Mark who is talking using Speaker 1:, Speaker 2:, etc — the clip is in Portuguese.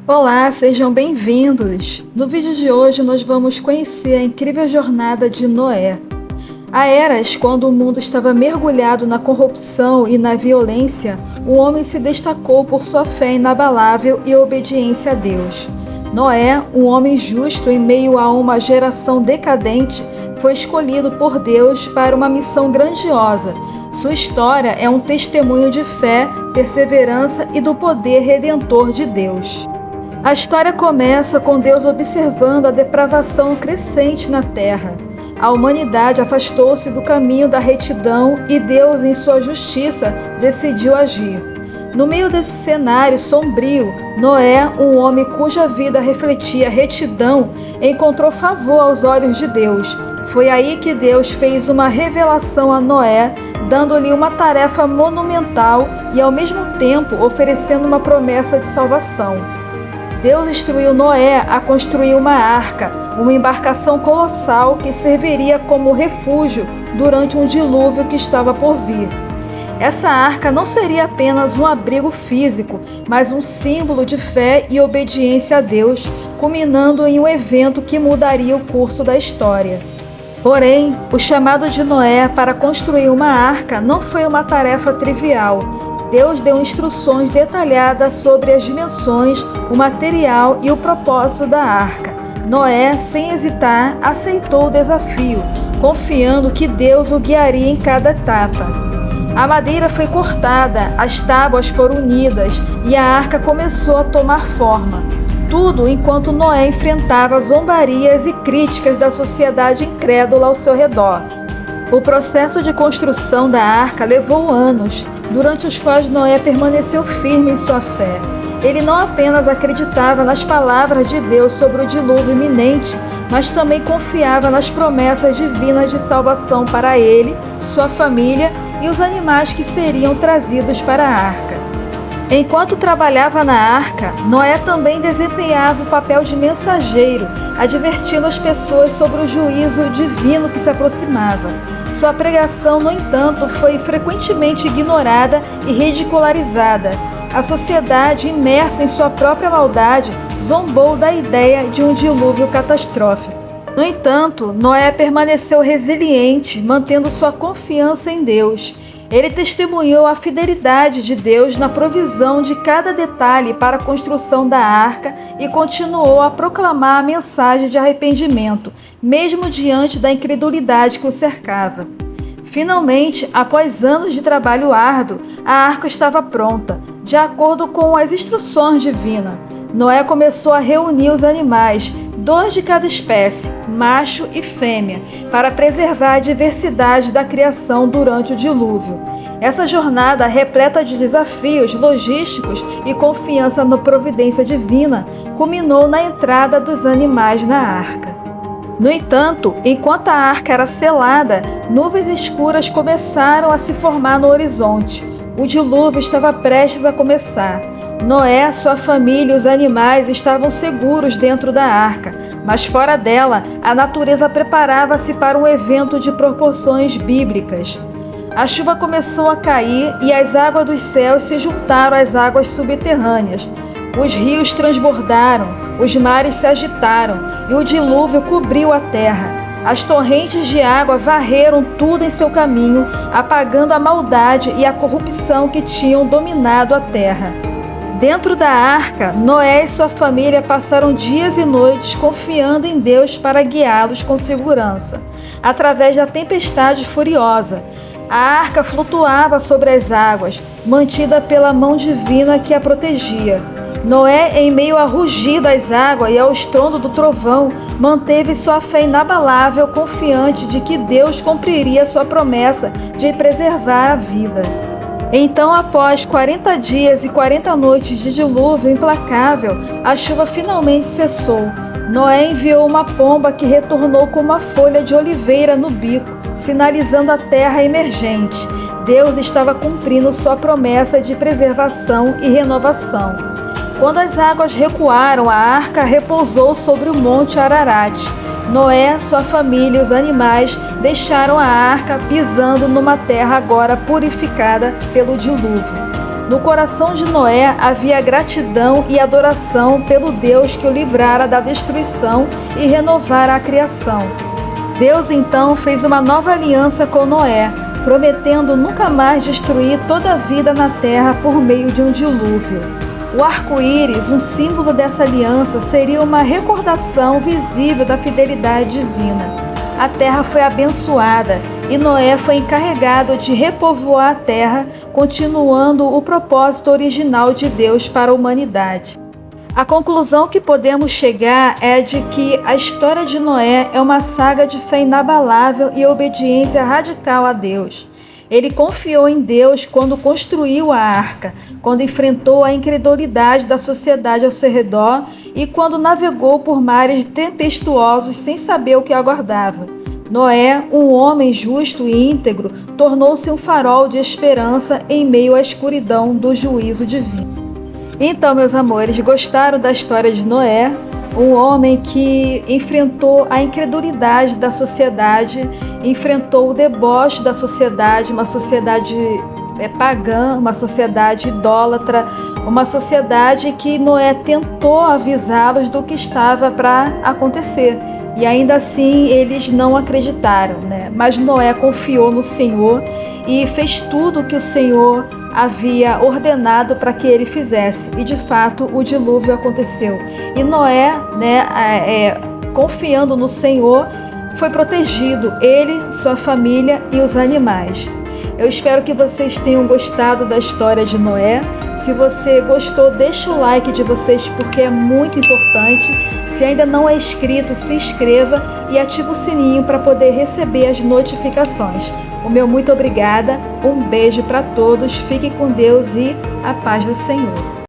Speaker 1: Olá, sejam bem-vindos! No vídeo de hoje nós vamos conhecer a incrível jornada de Noé. Há eras, quando o mundo estava mergulhado na corrupção e na violência, o homem se destacou por sua fé inabalável e obediência a Deus. Noé, um homem justo em meio a uma geração decadente, foi escolhido por Deus para uma missão grandiosa. Sua história é um testemunho de fé, perseverança e do poder redentor de Deus. A história começa com Deus observando a depravação crescente na terra. A humanidade afastou-se do caminho da retidão e Deus, em sua justiça, decidiu agir. No meio desse cenário sombrio, Noé, um homem cuja vida refletia retidão, encontrou favor aos olhos de Deus. Foi aí que Deus fez uma revelação a Noé, dando-lhe uma tarefa monumental e, ao mesmo tempo, oferecendo uma promessa de salvação. Deus instruiu Noé a construir uma arca, uma embarcação colossal que serviria como refúgio durante um dilúvio que estava por vir. Essa arca não seria apenas um abrigo físico, mas um símbolo de fé e obediência a Deus, culminando em um evento que mudaria o curso da história. Porém, o chamado de Noé para construir uma arca não foi uma tarefa trivial. Deus deu instruções detalhadas sobre as dimensões, o material e o propósito da arca. Noé, sem hesitar, aceitou o desafio, confiando que Deus o guiaria em cada etapa. A madeira foi cortada, as tábuas foram unidas e a arca começou a tomar forma. Tudo enquanto Noé enfrentava zombarias e críticas da sociedade incrédula ao seu redor. O processo de construção da arca levou anos, durante os quais Noé permaneceu firme em sua fé. Ele não apenas acreditava nas palavras de Deus sobre o dilúvio iminente, mas também confiava nas promessas divinas de salvação para ele, sua família e os animais que seriam trazidos para a arca. Enquanto trabalhava na arca, Noé também desempenhava o papel de mensageiro, advertindo as pessoas sobre o juízo divino que se aproximava. Sua pregação, no entanto, foi frequentemente ignorada e ridicularizada. A sociedade, imersa em sua própria maldade, zombou da ideia de um dilúvio catastrófico. No entanto, Noé permaneceu resiliente, mantendo sua confiança em Deus. Ele testemunhou a fidelidade de Deus na provisão de cada detalhe para a construção da arca e continuou a proclamar a mensagem de arrependimento, mesmo diante da incredulidade que o cercava. Finalmente, após anos de trabalho árduo, a arca estava pronta, de acordo com as instruções divinas. Noé começou a reunir os animais, 2 de cada espécie, macho e fêmea, para preservar a diversidade da criação durante o dilúvio. Essa jornada, repleta de desafios logísticos e confiança na providência divina, culminou na entrada dos animais na arca. No entanto, enquanto a arca era selada, nuvens escuras começaram a se formar no horizonte. O dilúvio estava prestes a começar. Noé, sua família e os animais estavam seguros dentro da arca, mas fora dela, a natureza preparava-se para um evento de proporções bíblicas. A chuva começou a cair e as águas dos céus se juntaram às águas subterrâneas. Os rios transbordaram, os mares se agitaram e o dilúvio cobriu a terra. As torrentes de água varreram tudo em seu caminho, apagando a maldade e a corrupção que tinham dominado a terra. Dentro da arca, Noé e sua família passaram dias e noites confiando em Deus para guiá-los com segurança, através da tempestade furiosa. A arca flutuava sobre as águas, mantida pela mão divina que a protegia. Noé, em meio ao rugir das águas e ao estrondo do trovão, manteve sua fé inabalável, confiante de que Deus cumpriria sua promessa de preservar a vida. Então, após 40 dias e 40 noites de dilúvio implacável, a chuva finalmente cessou. Noé enviou uma pomba que retornou com uma folha de oliveira no bico, sinalizando a terra emergente. Deus estava cumprindo sua promessa de preservação e renovação. Quando as águas recuaram, a arca repousou sobre o monte Ararat. Noé, sua família e os animais deixaram a arca pisando numa terra agora purificada pelo dilúvio. No coração de Noé havia gratidão e adoração pelo Deus que o livrara da destruição e renovara a criação. Deus então fez uma nova aliança com Noé, prometendo nunca mais destruir toda a vida na terra por meio de um dilúvio. O arco-íris, um símbolo dessa aliança, seria uma recordação visível da fidelidade divina. A terra foi abençoada e Noé foi encarregado de repovoar a terra, continuando o propósito original de Deus para a humanidade. A conclusão que podemos chegar é de que a história de Noé é uma saga de fé inabalável e obediência radical a Deus. Ele confiou em Deus quando construiu a arca, quando enfrentou a incredulidade da sociedade ao seu redor e quando navegou por mares tempestuosos sem saber o que aguardava. Noé, um homem justo e íntegro, tornou-se um farol de esperança em meio à escuridão do juízo divino. Então, meus amores, gostaram da história de Noé? Um homem que enfrentou a incredulidade da sociedade, enfrentou o deboche da sociedade, uma sociedade pagã, uma sociedade idólatra, uma sociedade que Noé tentou avisá-los do que estava para acontecer. E ainda assim eles não acreditaram, né? Mas Noé confiou no Senhor e fez tudo o que o Senhor havia ordenado para que ele fizesse. E de fato o dilúvio aconteceu. E Noé, confiando no Senhor, foi protegido, ele, sua família e os animais. Eu espero que vocês tenham gostado da história de Noé. Se você gostou, deixa o like de vocês porque é muito importante. Se ainda não é inscrito, se inscreva e ative o sininho para poder receber as notificações. O meu muito obrigada, um beijo para todos, fiquem com Deus e a paz do Senhor.